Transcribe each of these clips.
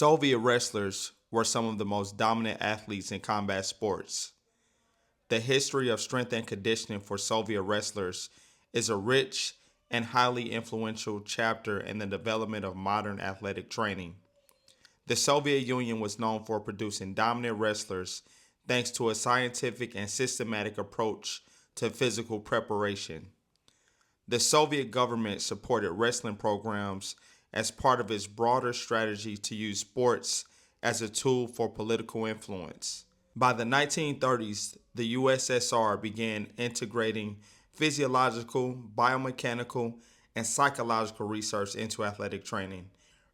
Soviet wrestlers were some of the most dominant athletes in combat sports. The history of strength and conditioning for Soviet wrestlers is a rich and highly influential chapter in the development of modern athletic training. The Soviet Union was known for producing dominant wrestlers thanks to a scientific and systematic approach to physical preparation. The Soviet government supported wrestling programs as part of its broader strategy to use sports as a tool for political influence. By the 1930s, the USSR began integrating physiological, biomechanical, and psychological research into athletic training.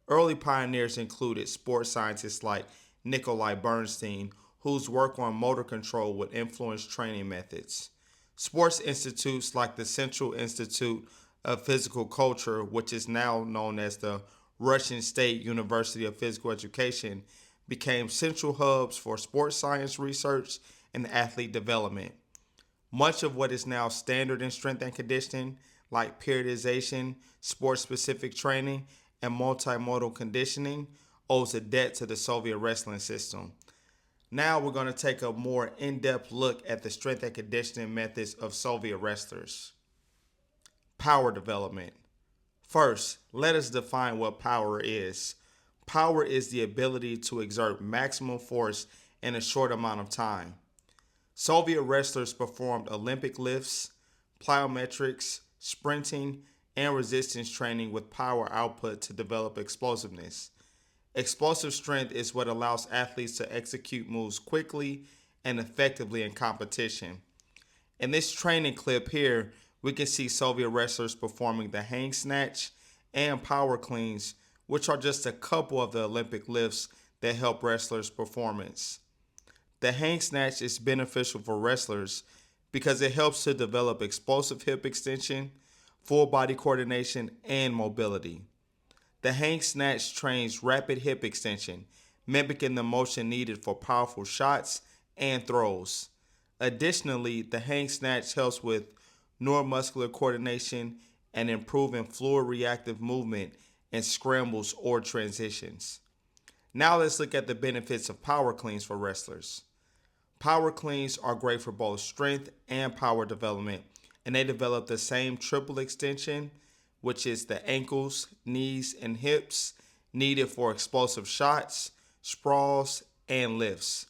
Early pioneers included sports scientists like Nikolai Bernstein, whose work on motor control would influence training methods. Sports institutes like the Central Institute of Physical Culture, which is now known as the Russian State University of Physical Education, became central hubs for sports science research and athlete development. Much of what is now standard in strength and conditioning, like periodization, sports specific training, and multi-modal conditioning, owes a debt to the Soviet wrestling system. Now we're going to take a more in-depth look at the strength and conditioning methods of Soviet wrestlers. Power development. First, let us define what power is. Power is the ability to exert maximum force in a short amount of time. Soviet wrestlers performed Olympic lifts, plyometrics, sprinting, and resistance training with power output to develop explosiveness. Explosive strength is what allows athletes to execute moves quickly and effectively in competition. In this training clip here, we can see Soviet wrestlers performing the hang snatch and power cleans, which are just a couple of the Olympic lifts that help wrestlers' performance. The hang snatch is beneficial for wrestlers because it helps to develop explosive hip extension, full body coordination, and mobility. The hang snatch trains rapid hip extension, mimicking the motion needed for powerful shots and throws. Additionally, the hang snatch helps with neuromuscular coordination and improving fluid reactive movement in scrambles or transitions. Now let's look at the benefits of power cleans for wrestlers. Power cleans are great for both strength and power development, and they develop the same triple extension, which is the ankles, knees, and hips needed for explosive shots, sprawls, and lifts.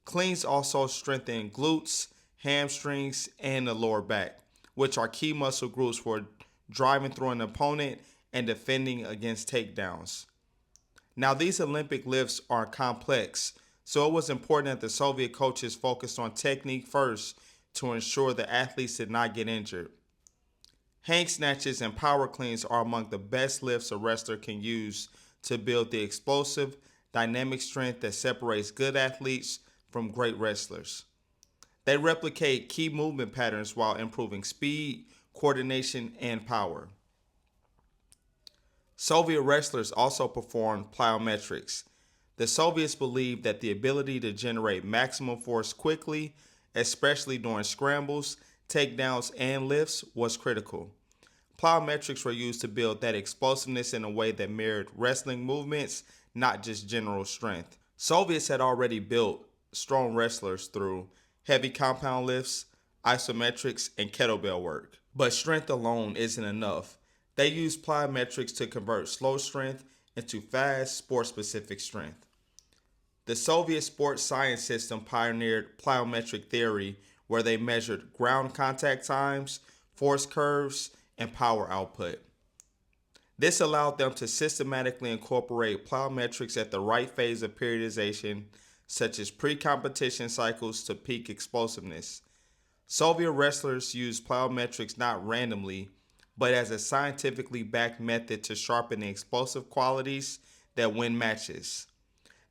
Cleans also strengthen glutes, hamstrings, and the lower back, which are key muscle groups for driving through an opponent and defending against takedowns. Now, these Olympic lifts are complex, so it was important that the Soviet coaches focused on technique first to ensure the athletes did not get injured. Hang snatches and power cleans are among the best lifts a wrestler can use to build the explosive, dynamic strength that separates good athletes from great wrestlers. They replicate key movement patterns while improving speed, coordination, and power. Soviet wrestlers also performed plyometrics. The Soviets believed that the ability to generate maximum force quickly, especially during scrambles, takedowns, and lifts, was critical. Plyometrics were used to build that explosiveness in a way that mirrored wrestling movements, not just general strength. Soviets had already built strong wrestlers through heavy compound lifts, isometrics, and kettlebell work. But strength alone isn't enough. They used plyometrics to convert slow strength into fast, sport-specific strength. The Soviet sports science system pioneered plyometric theory, where they measured ground contact times, force curves, and power output. This allowed them to systematically incorporate plyometrics at the right phase of periodization, such as pre-competition cycles to peak explosiveness. Soviet wrestlers used plyometrics not randomly, but as a scientifically backed method to sharpen the explosive qualities that win matches.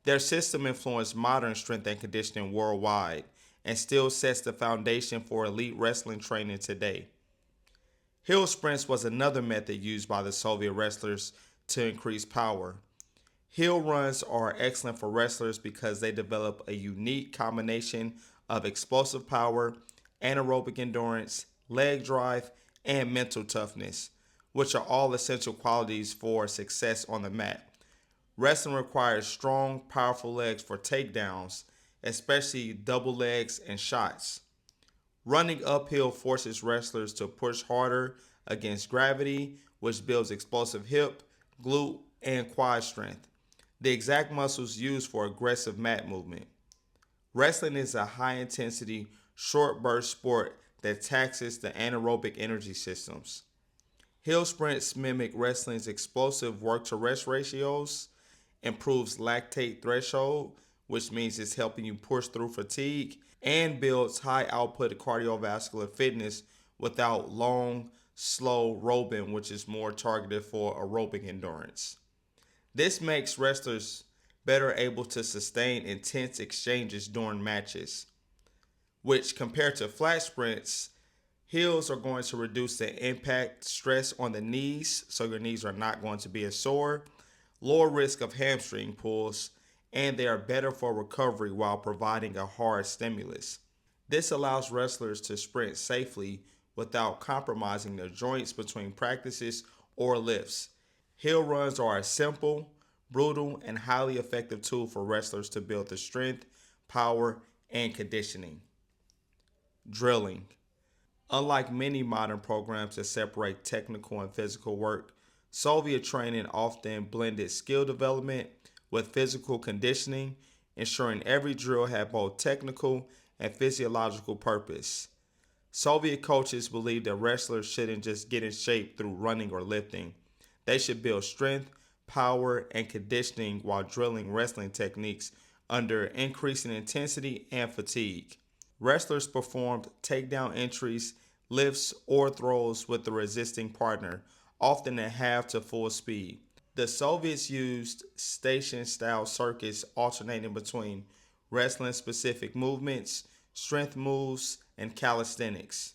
Their system influenced modern strength and conditioning worldwide and still sets the foundation for elite wrestling training today. Hill sprints was another method used by the Soviet wrestlers to increase power. Hill runs are excellent for wrestlers because they develop a unique combination of explosive power, anaerobic endurance, leg drive, and mental toughness, which are all essential qualities for success on the mat. Wrestling requires strong, powerful legs for takedowns, especially double legs and shots. Running uphill forces wrestlers to push harder against gravity, which builds explosive hip, glute, and quad strength, the exact muscles used for aggressive mat movement. Wrestling is a high intensity, short burst sport that taxes the anaerobic energy systems. Hill sprints mimic wrestling's explosive work to rest ratios, improves lactate threshold, which means it's helping you push through fatigue, and builds high output cardiovascular fitness without long, slow roping, which is more targeted for aerobic endurance. This makes wrestlers better able to sustain intense exchanges during matches, which compared to flat sprints, hills are going to reduce the impact stress on the knees, so your knees are not going to be as sore, lower risk of hamstring pulls, and they are better for recovery while providing a hard stimulus. This allows wrestlers to sprint safely without compromising their joints between practices or lifts. Hill runs are a simple, brutal, and highly effective tool for wrestlers to build the strength, power, and conditioning. Drilling. Unlike many modern programs that separate technical and physical work, Soviet training often blended skill development with physical conditioning, ensuring every drill had both technical and physiological purpose. Soviet coaches believed that wrestlers shouldn't just get in shape through running or lifting. They should build strength, power, and conditioning while drilling wrestling techniques under increasing intensity and fatigue. Wrestlers performed takedown entries, lifts, or throws with the resisting partner, often at half to full speed. The Soviets used station style circuits alternating between wrestling specific movements, strength moves, and calisthenics,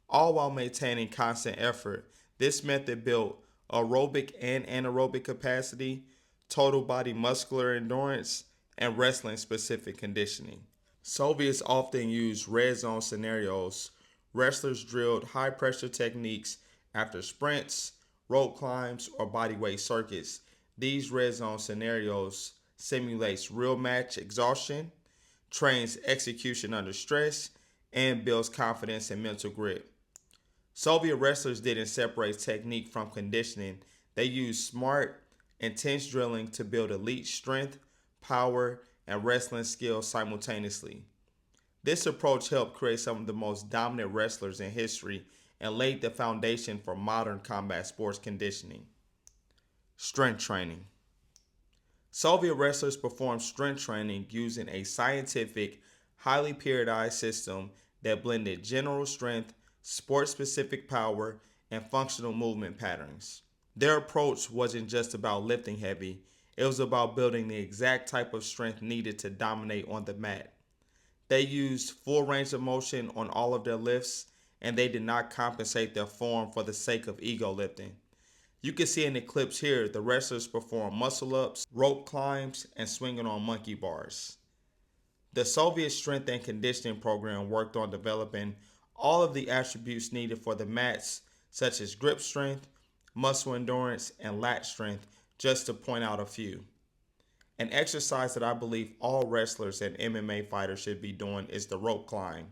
all while maintaining constant effort. This method built aerobic and anaerobic capacity, total body muscular endurance, and wrestling specific conditioning. Soviets often used red zone scenarios. Wrestlers drilled high pressure techniques after sprints, rope climbs, or bodyweight circuits. These red zone scenarios simulates real match exhaustion, trains execution under stress, and builds confidence and mental grit. Soviet wrestlers didn't separate technique from conditioning. They used smart, intense drilling to build elite strength, power, and wrestling skills simultaneously. This approach helped create some of the most dominant wrestlers in history and laid the foundation for modern combat sports conditioning. Strength training. Soviet wrestlers performed strength training using a scientific, highly periodized system that blended general strength, sport specific power, and functional movement patterns. Their approach wasn't just about lifting heavy, it was about building the exact type of strength needed to dominate on the mat. They used full range of motion on all of their lifts, and they did not compensate their form for the sake of ego lifting. You can see in the clips here the wrestlers perform muscle ups, rope climbs, and swinging on monkey bars. The Soviet strength and conditioning program worked on developing all of the attributes needed for the mats, such as grip strength, muscle endurance, and lat strength, just to point out a few. An exercise that I believe all wrestlers and MMA fighters should be doing is the rope climb.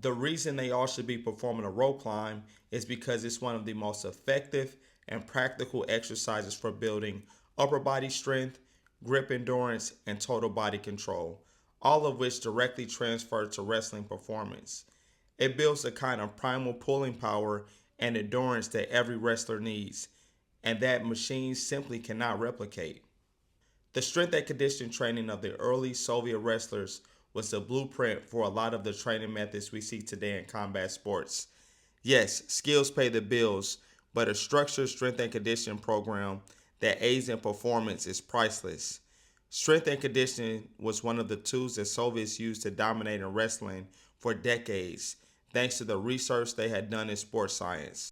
The reason they all should be performing a rope climb is because it's one of the most effective and practical exercises for building upper body strength, grip endurance, and total body control, all of which directly transfer to wrestling performance. It builds a kind of primal pulling power and endurance that every wrestler needs, and that machines simply cannot replicate. The strength and conditioning training of the early Soviet wrestlers was the blueprint for a lot of the training methods we see today in combat sports. Yes, skills pay the bills, but a structured strength and conditioning program that aids in performance is priceless. Strength and conditioning was one of the tools that Soviets used to dominate in wrestling for decades, thanks to the research they had done in sports science.